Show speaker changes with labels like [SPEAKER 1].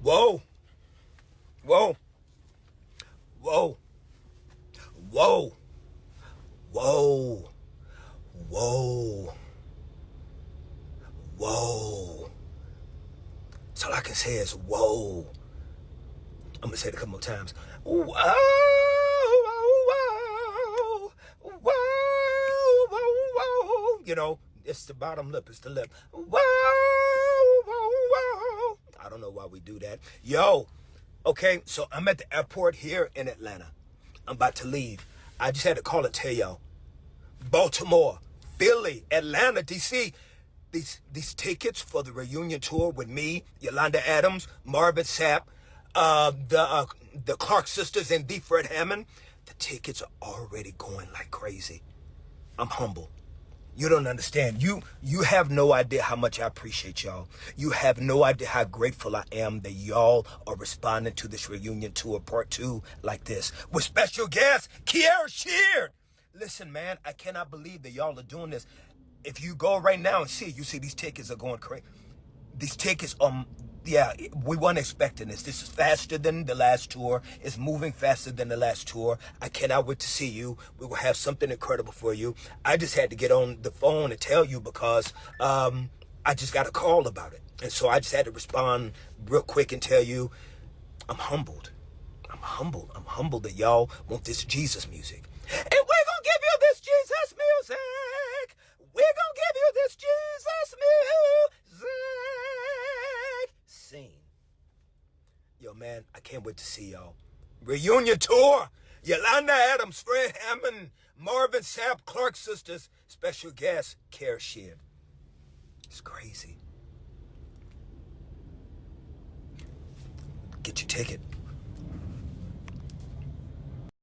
[SPEAKER 1] Whoa, whoa, whoa, whoa, whoa, whoa, whoa. So all I can say is whoa. I'm gonna say it a couple more times. Whoa, whoa, whoa, whoa, whoa. You know, it's the bottom lip, it's the lip. Whoa, whoa, whoa. I don't know why we do that. Yo, okay, so I'm at the airport here in Atlanta. I'm about to leave. I just had to call and tell y'all. Baltimore, Philly, Atlanta, DC. These tickets for the reunion tour with me, Yolanda Adams, Marvin Sapp, the Clark sisters, and D. Fred Hammond. The tickets are already going like crazy. I'm humble. You don't understand. You have no idea how much I appreciate y'all. You have no idea how grateful I am that y'all are responding to this reunion tour part 2 like this with special guest Kiara Sheard. Listen, man, I cannot believe that y'all are doing this. If you go right now and see, you see these tickets are going crazy. These tickets, yeah, we weren't expecting this. This is faster than the last tour. It's moving faster than the last tour. I cannot wait to see you. We will have something incredible for you. I just had to get on the phone and tell you because I just got a call about it. And so I just had to respond real quick and tell you I'm humbled. I'm humbled. I'm humbled that y'all want this Jesus music. And we're going to give you this Jesus music. We're going to give you this Jesus music. Scene. Yo, man, I can't wait to see y'all. Reunion tour. Yolanda Adams, Fred Hammond, Marvin Sapp, Clark sisters. Special guest, Kiara Sheard. It's crazy. Get your ticket.